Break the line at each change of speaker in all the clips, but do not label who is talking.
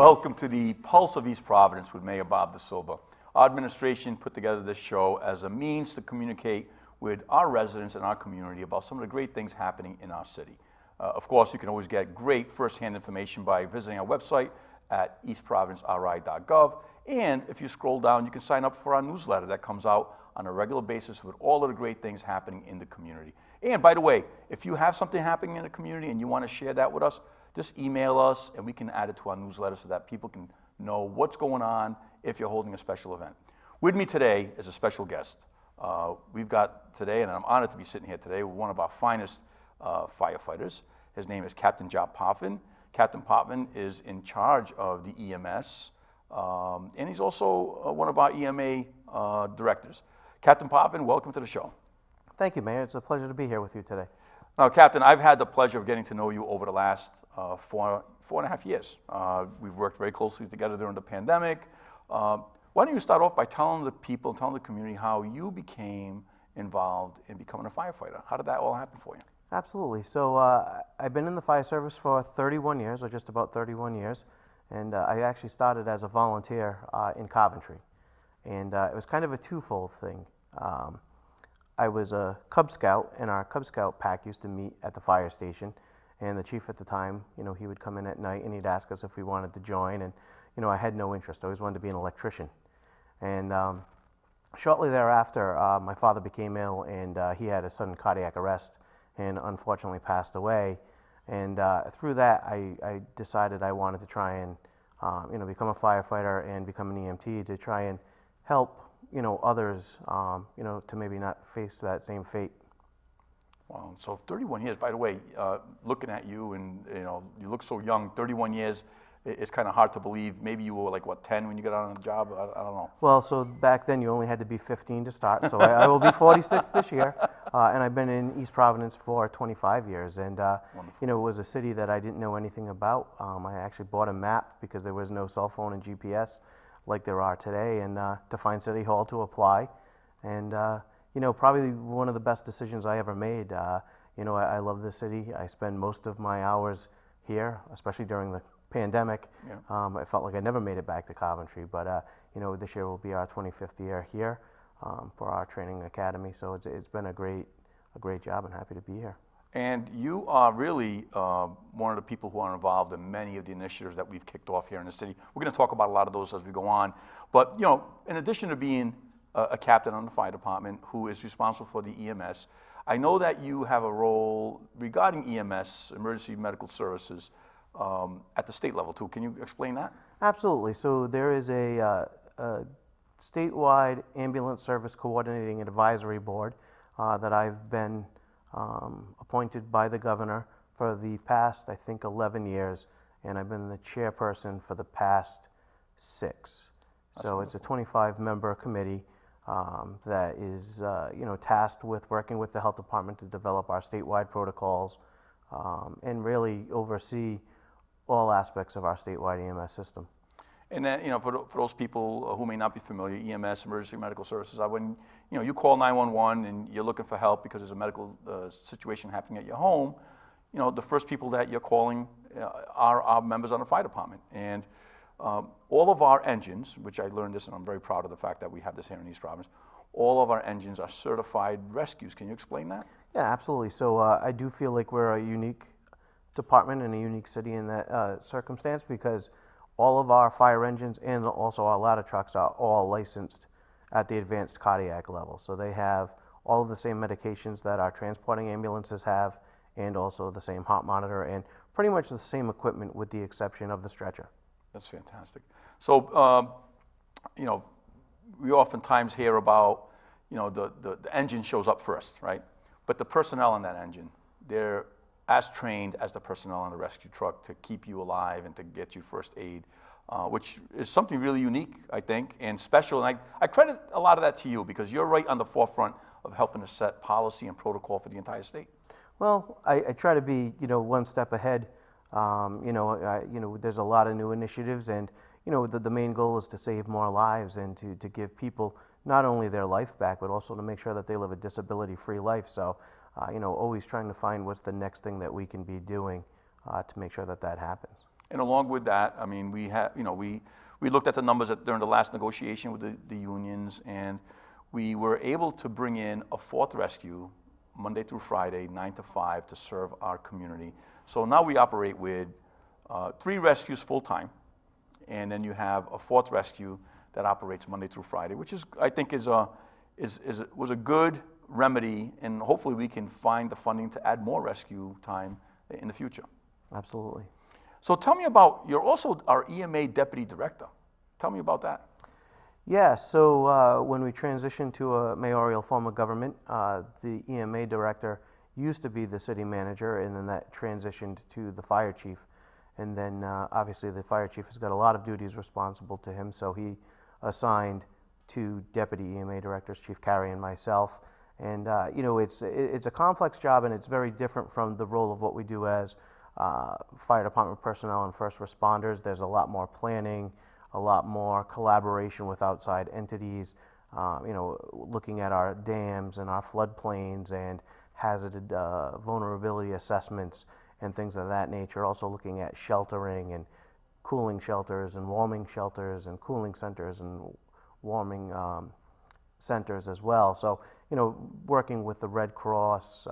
Welcome to the Pulse of East Providence with Mayor Bob DaSilva. Our administration put together this show as a means to communicate with our residents and our community about some of the great things happening in our city. Of course, you can always get great first-hand information by visiting our website at eastprovinceri.gov. And if you scroll down, you can sign up for our newsletter that comes out on a regular basis with all of the great things happening in the community. And by the way, if you have something happening in the community and you want to share that with us, just email us and we can add it to our newsletter so that people can know what's going on if you're holding a special event. With me today is a special guest. We've got today, and I'm honored to be sitting here today, with one of our finest firefighters. His name is Captain Potvin. Captain Potvin is in charge of the EMS, and he's also one of our EMA directors. Captain Potvin, welcome to the show.
Thank you, Mayor. It's a pleasure to be here with you today.
Now, Captain, I've had the pleasure of getting to know you over the last four and a half years. We've worked very closely together during the pandemic. Why don't you start off by telling the people, telling the community how you became involved in becoming a firefighter? How did that all happen for you?
Absolutely. So I've been in the fire service for 31 years, or just about 31 years, and I actually started as a volunteer in Coventry. And it was kind of a twofold thing. I was a Cub Scout, and our Cub Scout pack used to meet at the fire station. And the chief at the time, he would come in at night and he'd ask us if we wanted to join. And, I had no interest. I always wanted to be an electrician. And shortly thereafter, my father became ill, and he had a sudden cardiac arrest and unfortunately passed away. And through that, I decided I wanted to try and, become a firefighter and become an EMT to try and help others, to maybe not face that same fate.
Wow, so 31 years, by the way, looking at you and, you look so young, 31 years, it's kind of hard to believe. Maybe you were like, 10 when you got on the job? I don't know.
Well, so back then you only had to be 15 to start, so I will be 46 this year, and I've been in East Providence for 25 years, and, it was a city that I didn't know anything about. I actually bought a map because there was no cell phone and GPS like there are today, and to find City Hall to apply. And, probably one of the best decisions I ever made. I love this city. I spend most of my hours here, especially during the pandemic. Yeah. I felt like I never made it back to Coventry, but, this year will be our 25th year here for our training academy. So it's been a great job, and happy to be here.
And you are really one of the people who are involved in many of the initiatives that we've kicked off here in the city. We're going to talk about a lot of those as we go on. But, in addition to being a captain on the fire department who is responsible for the EMS, I know that you have a role regarding EMS, emergency medical services, at the state level too. Can you explain that? Absolutely.
So there is a statewide ambulance service coordinating advisory board that I've been appointed by the governor for the past, I think, 11 years, and I've been the chairperson for the past 6. So it's a 25-member committee that is, tasked with working with the health department to develop our statewide protocols and really oversee all aspects of our statewide EMS system.
And then, for those people who may not be familiar, EMS, emergency medical services, when you call 911 and you're looking for help because there's a medical situation happening at your home, the first people that you're calling are our members on the fire department. And all of our engines, which I learned this, and I'm very proud of the fact that we have this here in East Providence, all of our engines are certified rescues. Can you explain that?
Yeah, absolutely. So I do feel like we're a unique department and a unique city in that circumstance, because all of our fire engines and also our ladder trucks are all licensed at the advanced cardiac level. So they have all of the same medications that our transporting ambulances have, and also the same heart monitor, and pretty much the same equipment with the exception of the stretcher.
That's fantastic. So, we oftentimes hear about, the engine shows up first, right? But the personnel in that engine, they're as trained as the personnel on the rescue truck to keep you alive and to get you first aid, which is something really unique, I think, and special. And I credit a lot of that to you, because you're right on the forefront of helping to set policy and protocol for the entire state.
Well, I try to be, one step ahead. There's a lot of new initiatives, and, the main goal is to save more lives and to give people not only their life back, but also to make sure that they live a disability-free life. So, always trying to find what's the next thing that we can be doing to make sure that happens.
And along with that, I mean, we looked at the numbers during the last negotiation with the unions, and we were able to bring in a fourth rescue Monday through Friday, 9 to 5, to serve our community. So now we operate with 3 rescues full-time, and then you have a fourth rescue that operates Monday through Friday, which is, I think, was a good remedy, and hopefully we can find the funding to add more rescue time in the future.
Absolutely.
So tell me about, you're also our EMA Deputy Director. Tell me about that.
Yeah, so when we transitioned to a mayoral form of government, the EMA Director used to be the city manager, and then that transitioned to the fire chief. And then obviously the fire chief has got a lot of duties responsible to him, so he assigned 2 deputy EMA directors, Chief Carey and myself. And it's a complex job, and it's very different from the role of what we do as fire department personnel and first responders. There's a lot more planning, a lot more collaboration with outside entities, looking at our dams and our floodplains and hazard vulnerability assessments and things of that nature. Also looking at sheltering and cooling shelters and warming shelters and cooling centers and warming centers as well. So, working with the Red Cross,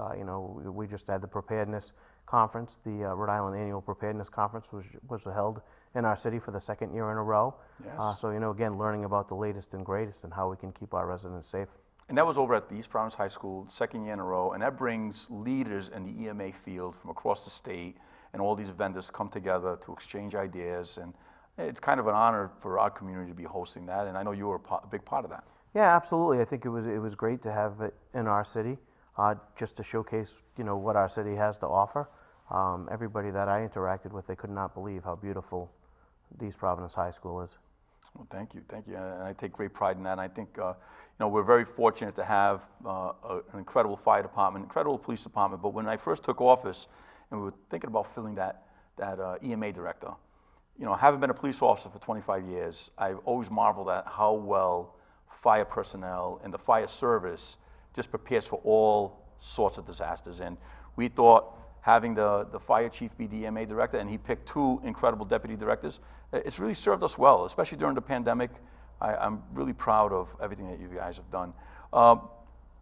we just had the preparedness conference. The Rhode Island Annual Preparedness Conference was held in our city for the 2nd year in a row.
Yes.
So, again, learning about the latest and greatest and how we can keep our residents safe.
And that was over at the East Providence High School, 2nd year in a row, and that brings leaders in the EMA field from across the state, and all these vendors come together to exchange ideas, and it's kind of an honor for our community to be hosting that, and I know you were a big part of that.
Yeah, absolutely. I think it was great to have it in our city, just to showcase, what our city has to offer. Everybody that I interacted with, they could not believe how beautiful the East Providence High School is.
Well, thank you, and I take great pride in that, and I think, we're very fortunate to have an incredible fire department, incredible police department, but when I first took office, and we were thinking about filling that EMA director, having been a police officer for 25 years, I've always marveled at how well fire personnel and the fire service just prepares for all sorts of disasters. And we thought having the fire chief be the EMA director, and he picked 2 incredible deputy directors, it's really served us well, especially during the pandemic. I'm really proud of everything that you guys have done.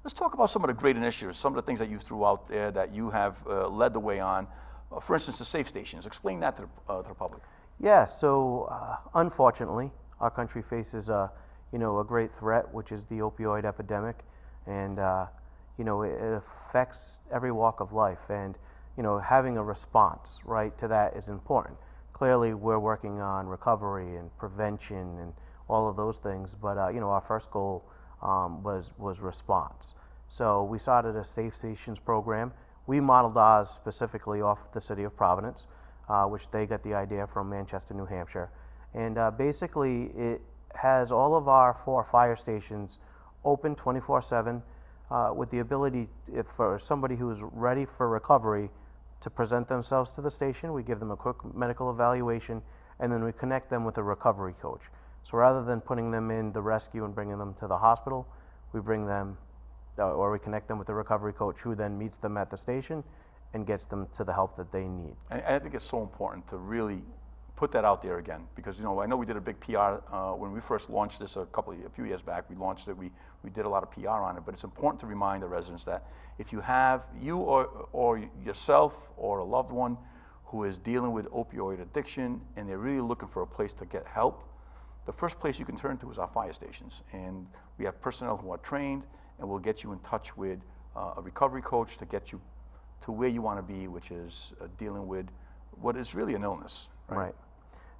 Let's talk about some of the great initiatives, some of the things that you threw out there that you have led the way on. For instance, the safe stations. Explain that to the public.
Yeah, so unfortunately, our country faces a great threat, which is the opioid epidemic, and it affects every walk of life, and having a response right to that is important. Clearly, we're working on recovery and prevention and all of those things, but our first goal was response. So we started a safe stations program. We modeled ours specifically off the city of Providence, which they got the idea from Manchester, New Hampshire. And basically, it has all of our 4 fire stations open 24/7 with the ability, for somebody who is ready for recovery, to present themselves to the station. We give them a quick medical evaluation, and then we connect them with a recovery coach. So rather than putting them in the rescue and bringing them to the hospital, we bring them, or we connect them with a recovery coach who then meets them at the station and gets them to the help that they need.
And I think it's so important to really put that out there again, because I know we did a big PR when we first launched this a few years back. We launched it. We did a lot of PR on it, but it's important to remind the residents that if you have or yourself or a loved one who is dealing with opioid addiction and they're really looking for a place to get help, the first place you can turn to is our fire stations, and we have personnel who are trained, and we'll get you in touch with a recovery coach to get you to where you want to be, which is dealing with what is really an illness.
Right.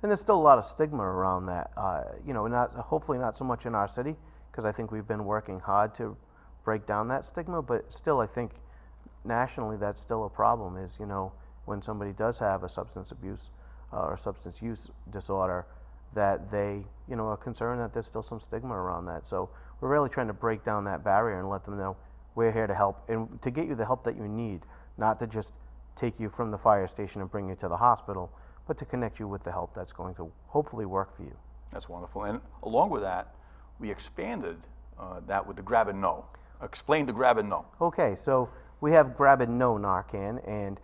And there's still a lot of stigma around that. Hopefully not so much in our city, because I think we've been working hard to break down that stigma, but still I think nationally that's still a problem, is, when somebody does have a substance abuse or substance use disorder, that they, are concerned that there's still some stigma around that. So we're really trying to break down that barrier and let them know we're here to help and to get you the help that you need, not to just take you from the fire station and bring you to the hospital, but to connect you with the help that's going to hopefully work for you.
That's wonderful. And along with that, we expanded that with the grab and know. Explain the grab and know.
Okay, so we have grab and no Narcan, and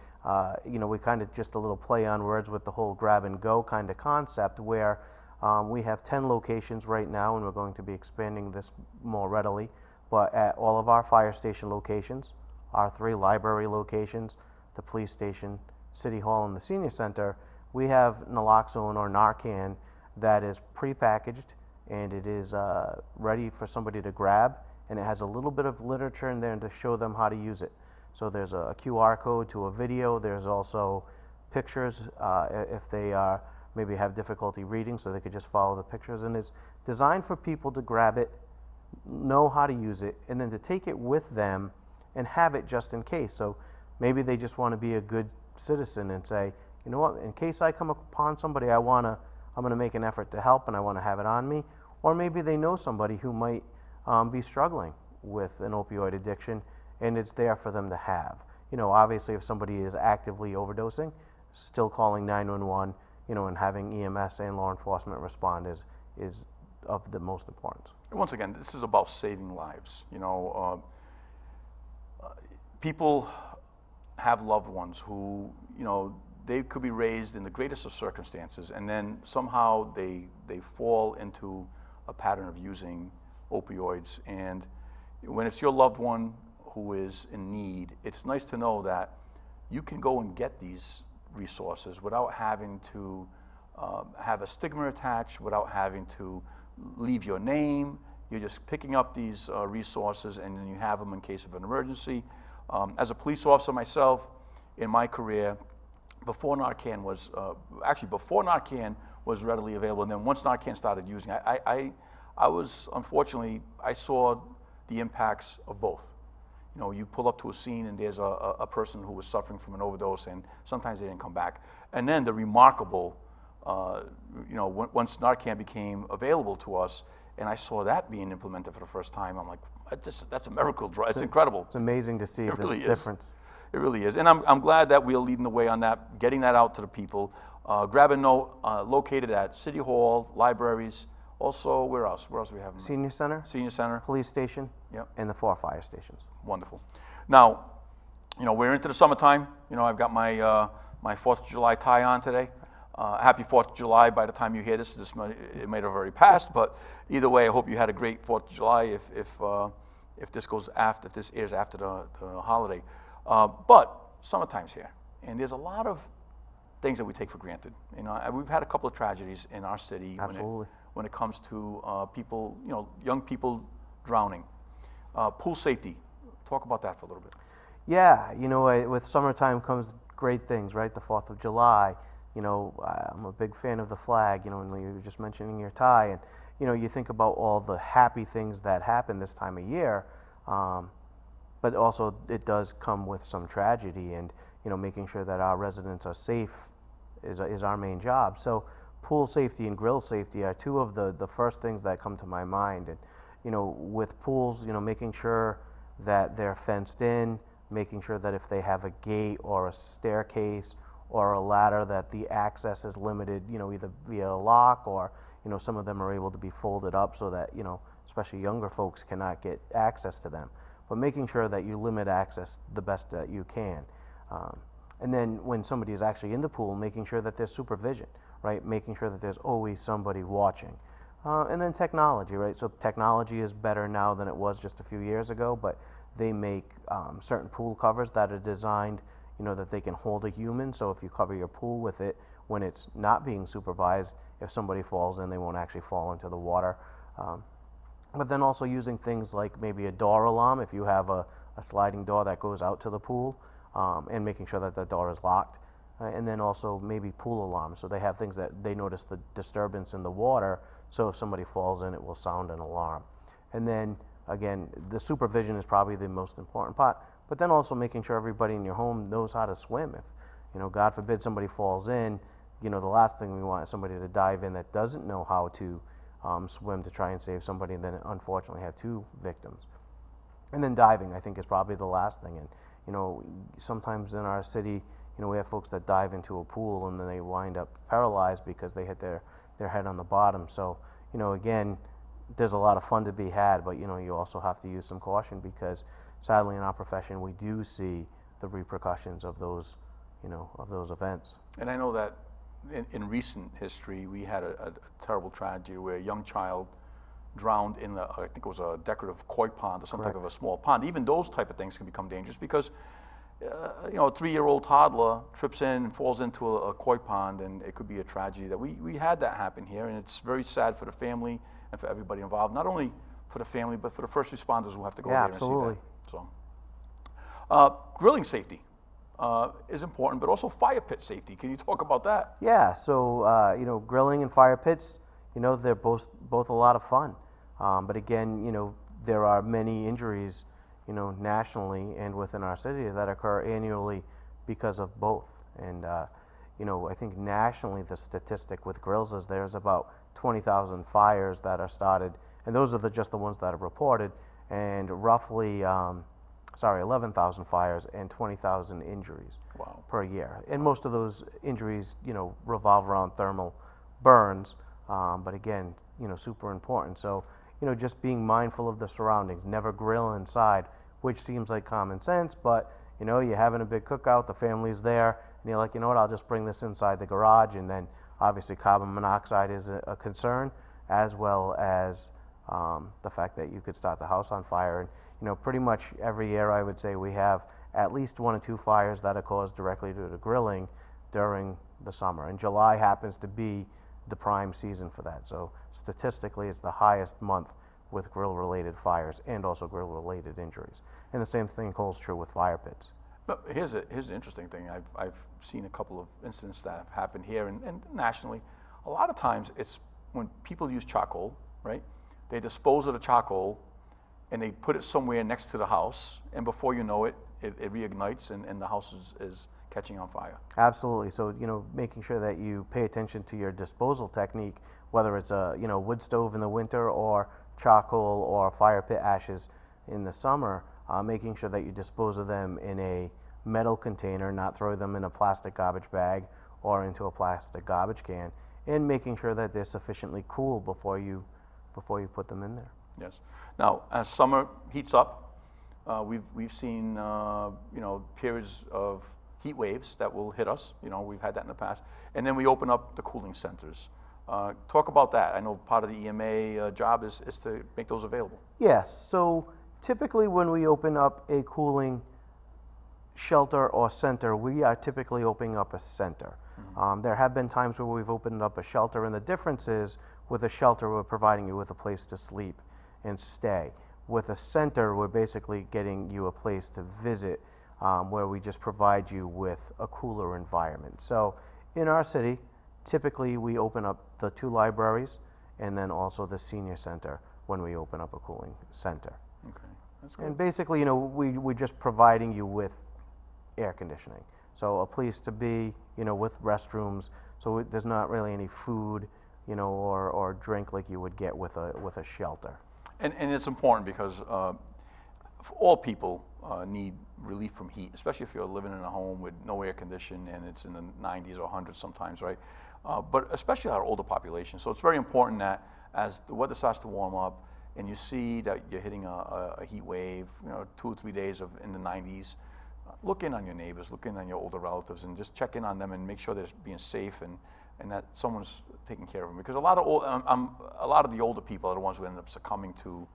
we kind of just a little play on words with the whole grab and go kind of concept, where we have 10 locations right now, and we're going to be expanding this more readily. But at all of our fire station locations, our 3 library locations, the police station, City Hall, and the senior center, we have naloxone or Narcan that is prepackaged, and it is ready for somebody to grab, and it has a little bit of literature in there to show them how to use it. So there's a QR code to a video. There's also pictures if they are maybe have difficulty reading, so they could just follow the pictures. And it's designed for people to grab it, know how to use it, and then to take it with them and have it just in case. So maybe they just want to be a good citizen and say, you know what, in case I come upon somebody, I'm going to make an effort to help, and I want to have it on me. Or maybe they know somebody who might be struggling with an opioid addiction, and it's there for them to have. Obviously, if somebody is actively overdosing, still calling 911, and having EMS and law enforcement respond is of the most importance.
Once again, this is about saving lives. People have loved ones who, they could be raised in the greatest of circumstances, and then somehow they fall into a pattern of using opioids. And when it's your loved one who is in need, it's nice to know that you can go and get these resources without having to have a stigma attached, without having to leave your name. You're just picking up these resources, and then you have them in case of an emergency. As a police officer myself, in my career, before Narcan was readily available, and then once Narcan started using, I unfortunately saw the impacts of both. You pull up to a scene and there's a person who was suffering from an overdose, and sometimes they didn't come back. And then the remarkable, once Narcan became available to us, and I saw that being implemented for the first time, I'm like, that's a miracle drug. It's incredible.
It's amazing to see the difference.
It really is. And I'm glad that we are leading the way on that, getting that out to the people. Grab and Note, located at City Hall, libraries. Also, where else? Where else do we have them?
Senior center.
Senior center.
Police station.
Yep.
And the 4 fire stations.
Wonderful. Now, we're into the summertime. I've got my 4th of July tie on today. Happy 4th of July by the time you hear this. It might have already passed, but either way, I hope you had a great 4th of July if this airs after the holiday. But summertime's here, and there's a lot of things that we take for granted. We've had a couple of tragedies in our city.
Absolutely.
When it comes to people, young people drowning. Pool safety. Talk about that for a little bit.
Yeah, with summertime comes great things, right? The 4th of July. I'm a big fan of the flag, and you were just mentioning your tie, and, you think about all the happy things that happen this time of year, but also it does come with some tragedy, and, making sure that our residents are safe is our main job. So pool safety and grill safety are 2 of the first things that come to my mind. And, with pools, making sure that they're fenced in, making sure that if they have a gate or a staircase or a ladder, that the access is limited, either via a lock or, some of them are able to be folded up so that, especially younger folks cannot get access to them. But making sure that you limit access the best that you can. And then when somebody is actually in the pool, making sure that there's supervision, right? Making sure that there's always somebody watching. And then technology, right? So technology is better now than it was just a few years ago, but they make certain pool covers that are designed, that they can hold a human. So if you cover your pool with it, when it's not being supervised, if somebody falls in, they won't actually fall into the water. But then also using things like maybe a door alarm, if you have a sliding door that goes out to the pool, and making sure that the door is locked. And then also maybe pool alarms. So they have things that they notice the disturbance in the water, so if somebody falls in, it will sound an alarm. And then, again, the supervision is probably the most important part, but then also making sure everybody in your home knows how to swim. If, God forbid somebody falls in, the last thing we want is somebody to dive in that doesn't know how to swim to try and save somebody, and then unfortunately have 2 victims. And then diving, I think, is probably the last thing. And, sometimes in our city, we have folks that dive into a pool and then they wind up paralyzed because they hit their head on the bottom. So, again, there's a lot of fun to be had, but, you also have to use some caution because sadly in our profession, we do see the repercussions of those, of those events.
And I know that in recent history, we had a terrible tragedy where a young child drowned in I think it was a decorative koi pond or some type of a small pond. Even those type of things can become dangerous because, a 3-year-old toddler trips in and falls into a koi pond, and it could be a tragedy. That we had that happen here, and it's very sad for the family and for everybody involved. Not only for the family, but for the first responders who have to go there and see that. So, grilling safety is important, but also fire pit safety. Can you talk about that?
Yeah, so grilling and fire pits, they're both a lot of fun. But again, there are many injuries, nationally and within our city that occur annually because of both. And I think nationally the statistic with grills is there's about 20,000 fires that are started, and those are just the ones that are reported, and roughly 11,000 fires and 20,000 injuries per year. And most of those injuries, revolve around thermal burns, but again, super important. So, just being mindful of the surroundings, never grill inside, which seems like common sense, but, you're having a big cookout, the family's there, and you're like, you know what, I'll just bring this inside the garage, and then obviously carbon monoxide is a concern, as well as the fact that you could start the house on fire. And, pretty much every year I would say we have at least 1 or 2 fires that are caused directly due to grilling during the summer. And July happens to be the prime season for that. So statistically, it's the highest month with grill-related fires and also grill-related injuries. And the same thing holds true with fire pits.
But here's an interesting thing. I've seen a couple of incidents that have happened here and nationally. A lot of times it's when people use charcoal, right? They dispose of the charcoal and they put it somewhere next to the house, and before you know it, it reignites and the house is catching on fire.
Absolutely. So, making sure that you pay attention to your disposal technique, whether it's a, wood stove in the winter or charcoal or fire pit ashes in the summer, making sure that you dispose of them in a metal container, not throw them in a plastic garbage bag or into a plastic garbage can, and making sure that they're sufficiently cool before you put them in there.
Yes. Now, as summer heats up, we've seen periods of heat waves that will hit us. We've had that in the past, and then we open up the cooling centers. Talk about that. I know part of the EMA job is to make those available.
Yes. So typically when we open up a cooling shelter or center, we are typically opening up a center. Mm-hmm. There have been times where we've opened up a shelter, and the difference is with a shelter, we're providing you with a place to sleep and stay. With a center, we're basically getting you a place to visit, where we just provide you with a cooler environment. So in our city, typically we open up the 2 libraries and then also the senior center when we open up a cooling center.
Okay, that's good.
And basically, we're just providing you with air conditioning. So a place to be, with restrooms, so there's not really any food, or drink like you would get with a shelter.
And it's important because all people need relief from heat, especially if you're living in a home with no air conditioning and it's in the 90s or 100s sometimes, right? But especially our older population. So it's very important that as the weather starts to warm up and you see that you're hitting a heat wave, 2 or 3 days in the 90s, look in on your neighbors, look in on your older relatives, and just check in on them and make sure they're being safe and that someone's taking care of them. Because a lot of the older people are the ones who end up succumbing to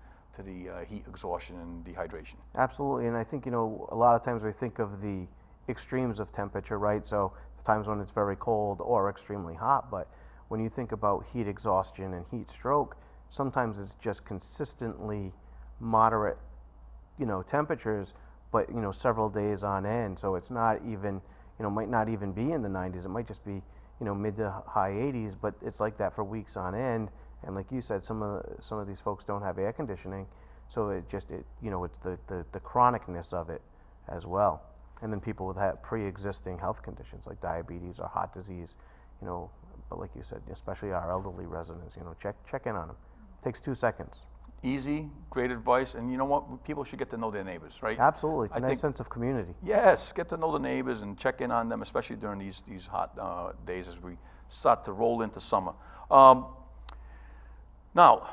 the heat exhaustion and dehydration.
Absolutely, and I think, a lot of times we think of the extremes of temperature, right? So the times when it's very cold or extremely hot, but when you think about heat exhaustion and heat stroke, sometimes it's just consistently moderate, temperatures, but, several days on end. So it's not even, might not even be in the 90s. It might just be, mid to high 80s, but it's like that for weeks on end. And like you said, some of these folks don't have air conditioning, so it's the chronicness of it as well. And then people with pre-existing health conditions like diabetes or heart disease, but like you said, especially our elderly residents, check in on them. Takes 2 seconds.
Easy, great advice, and you know what? People should get to know their neighbors, right?
Absolutely, nice sense of community.
Yes, get to know the neighbors and check in on them, especially during these hot days as we start to roll into summer. Now,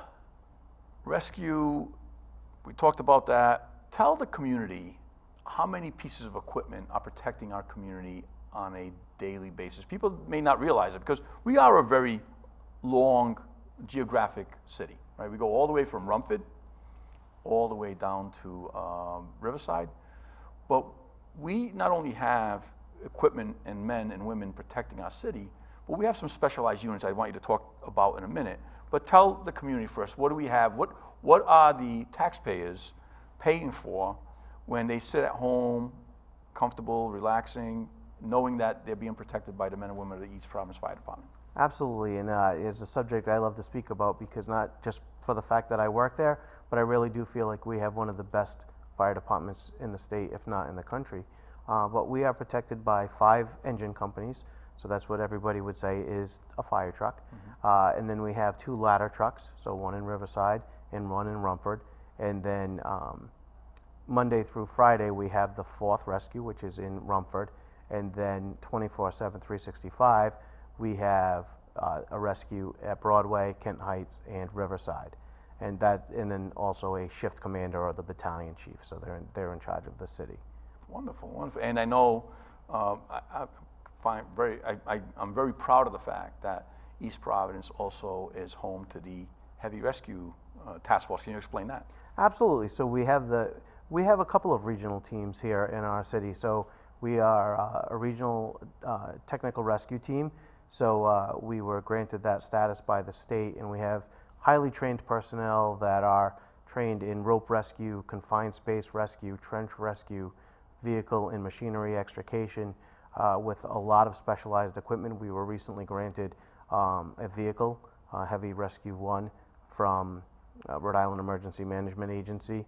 rescue, we talked about that. tell the community how many pieces of equipment are protecting our community on a daily basis. People may not realize it because we are a very long geographic city, right? We go all the way from Rumford, all the way down to Riverside. But we not only have equipment and men and women protecting our city, but we have some specialized units I want you to talk about in a minute. But tell the community first, what do we have? What are the taxpayers paying for when they sit at home, comfortable, relaxing, knowing that they're being protected by the men and women of the East Providence Fire Department?
Absolutely, and it's a subject I love to speak about because not just for the fact that I work there, but I really do feel like we have one of the best fire departments in the state, if not in the country. But we are protected by 5 engine companies, so that's what everybody would say is a fire truck. And then we have 2 ladder trucks, so one in Riverside and one in Rumford. And then Monday through Friday, we have the 4th Rescue, which is in Rumford. And then 24/7, 365, we have a rescue at Broadway, Kent Heights, and Riverside. And then also a shift commander or the battalion chief, so they're in charge of the city.
Wonderful, wonderful. And I know I'm very proud of the fact that East Providence also is home to the Heavy Rescue Task Force. Can you explain that?
Absolutely. So we have a couple of regional teams here in our city. So we are a regional technical rescue team. So we were granted that status by the state, and we have highly trained personnel that are trained in rope rescue, confined space rescue, trench rescue, vehicle and machinery extrication, with a lot of specialized equipment. We were recently granted a vehicle, Heavy Rescue 1, from Rhode Island Emergency Management Agency.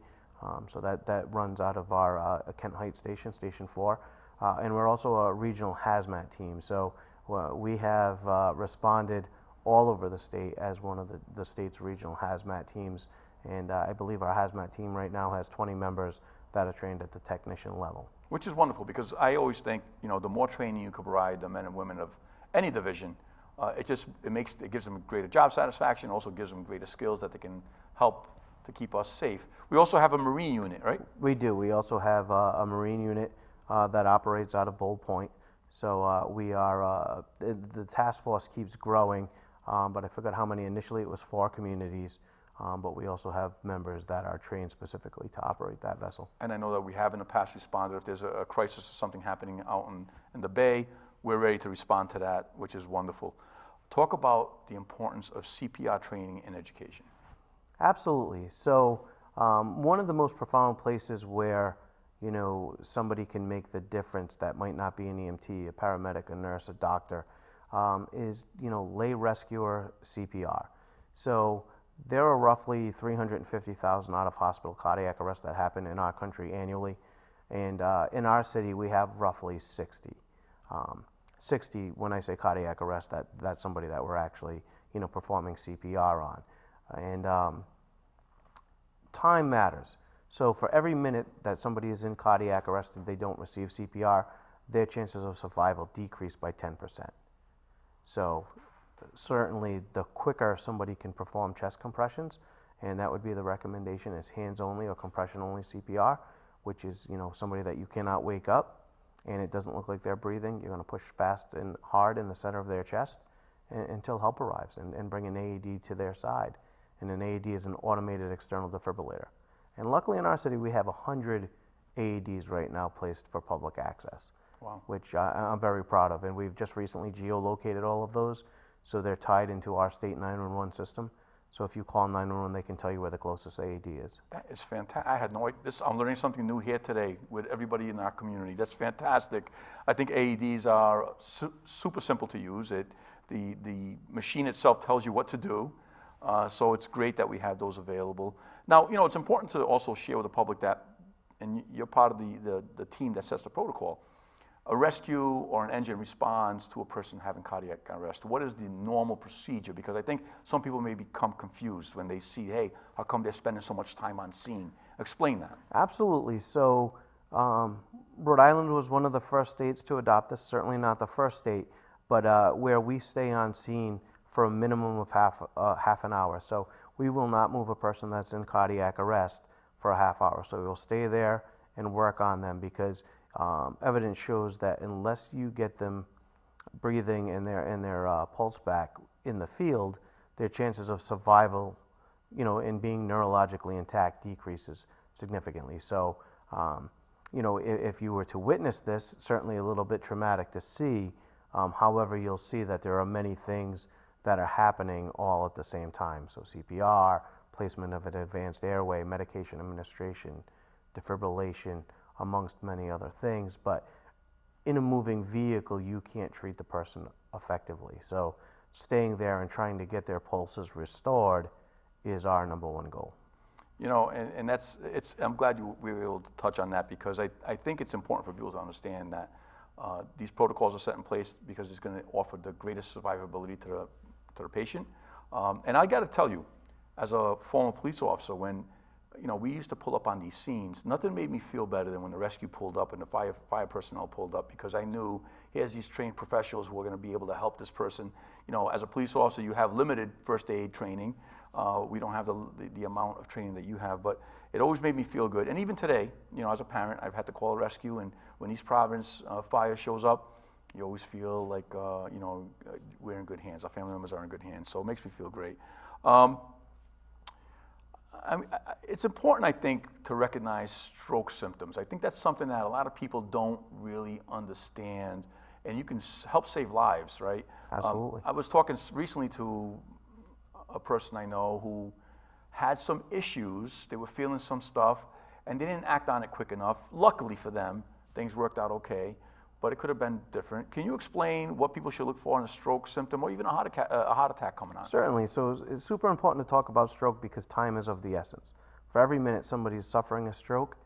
So that runs out of our Kent Heights Station, Station 4. And we're also a regional hazmat team. So we have responded all over the state as one of the state's regional hazmat teams. And I believe our hazmat team right now has 20 members that are trained at the technician level.
Which is wonderful, because I always think, the more training you can provide the men and women of any division, it gives them greater job satisfaction, also gives them greater skills that they can help to keep us safe. We also have a Marine unit, right?
We do. We also have a Marine unit that operates out of Bold Point. So we are, the task force keeps growing, but I forgot how many. Initially it was 4 communities, but we also have members that are trained specifically to operate that vessel.
And I know that we have in the past responded. If there's a crisis or something happening out in the bay, we're ready to respond to that, which is wonderful. Talk about the importance of CPR training and education.
Absolutely. So one of the most profound places where somebody can make the difference that might not be an EMT, a paramedic, a nurse, a doctor, is lay rescuer CPR. So there are roughly 350,000 out-of-hospital cardiac arrests that happen in our country annually, and in our city we have roughly 60. 60, when I say cardiac arrest, that's somebody that we're actually performing CPR on. And time matters. So for every minute that somebody is in cardiac arrest and they don't receive CPR, their chances of survival decrease by 10%. So certainly the quicker somebody can perform chest compressions, and that would be the recommendation, is hands only or compression only CPR, which is somebody that you cannot wake up and it doesn't look like they're breathing. You're going to push fast and hard in the center of their chest until help arrives and bring an AED to their side. And an AED is an automated external defibrillator. And luckily in our city we have 100 AEDs right now placed for public access. Wow. Which I'm very proud of. And we've just recently geolocated all of those, so they're tied into our state 911 system. So if you call 911, they can tell you where the closest AED is. That
is fantastic. I had no idea. I'm learning something new here today with everybody in our community. That's fantastic. I think AEDs are super simple to use. The machine itself tells you what to do. So it's great that we have those available. Now, it's important to also share with the public that, and you're part of the team that sets the protocol, a rescue or an engine responds to a person having cardiac arrest. What is the normal procedure? Because I think some people may become confused when they see, hey, how come they're spending so much time on scene? Explain that.
Absolutely. So Rhode Island was one of the first states to adopt this, certainly not the first state, but where we stay on scene for a minimum of half an hour. So we will not move a person that's in cardiac arrest for a half hour. So we'll stay there and work on them because evidence shows that unless you get them breathing and their pulse back in the field, their chances of survival, and being neurologically intact decreases significantly. So, if you were to witness this, certainly a little bit traumatic to see. However, you'll see that there are many things that are happening all at the same time. So CPR, placement of an advanced airway, medication administration, defibrillation, amongst many other things. But in a moving vehicle, you can't treat the person effectively. So staying there and trying to get their pulses restored is our number one goal.
And I'm glad we were able to touch on that because I think it's important for people to understand that these protocols are set in place because it's going to offer the greatest survivability to the patient. And I got to tell you, as a former police officer, when we used to pull up on these scenes, nothing made me feel better than when the rescue pulled up and the fire personnel pulled up, because I knew here's these trained professionals who are going to be able to help this person. As a police officer, you have limited first aid training. We don't have the amount of training that you have, but it always made me feel good. And even today, as a parent, I've had to call a rescue, and when East Providence fire shows up, you always feel like, we're in good hands. Our family members are in good hands, so it makes me feel great. It's important, I think, to recognize stroke symptoms. I think that's something that a lot of people don't really understand, and you can help save lives, right?
Absolutely.
I was talking recently to a person I know who had some issues. They were feeling some stuff, and they didn't act on it quick enough. Luckily for them, things worked out okay, but it could have been different. Can you explain what people should look for in a stroke symptom or even a heart attack coming on?
Certainly. So it's super important to talk about stroke because time is of the essence. For every minute somebody's suffering a stroke,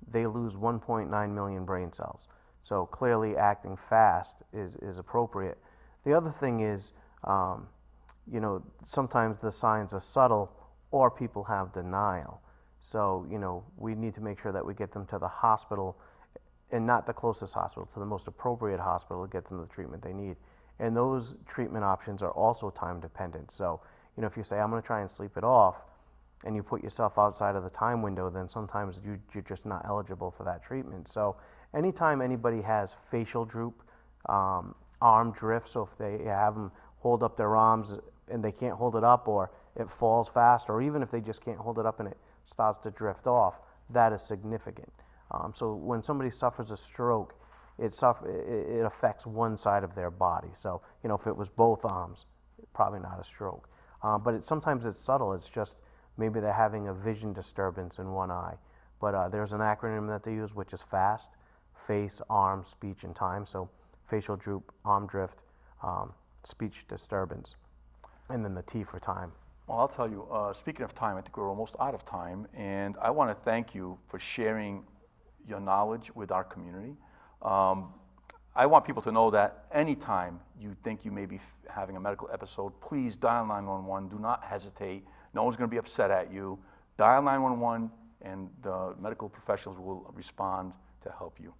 they lose 1.9 million brain cells. So clearly acting fast is appropriate. The other thing is, sometimes the signs are subtle or people have denial. So, we need to make sure that we get them to the hospital, and not the closest hospital, to the most appropriate hospital to get them the treatment they need. And those treatment options are also time dependent. So, if you say, I'm going to try and sleep it off, and you put yourself outside of the time window, then sometimes you're just not eligible for that treatment. So anytime anybody has facial droop, arm drift, so if they have them hold up their arms and they can't hold it up, or it falls fast, or even if they just can't hold it up and it starts to drift off, that is significant. So when somebody suffers a stroke, it affects one side of their body. So, if it was both arms, probably not a stroke. But sometimes it's subtle. It's just maybe they're having a vision disturbance in one eye. But there's an acronym that they use, which is FAST: face, arm, speech, and time. So facial droop, arm drift, speech disturbance, and then the T for time.
Well, I'll tell you, speaking of time, I think we're almost out of time, and I want to thank you for sharing your knowledge with our community. I want people to know that anytime you think you may be having a medical episode, please dial 911. Do not hesitate. No one's going to be upset at you. Dial 911, and the medical professionals will respond to help you.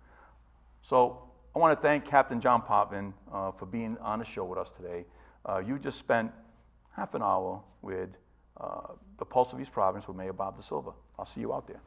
So I want to thank Captain John Potvin for being on the show with us today. You just spent half an hour with the Pulse of East Providence with Mayor Bob DaSilva. I'll see you out there.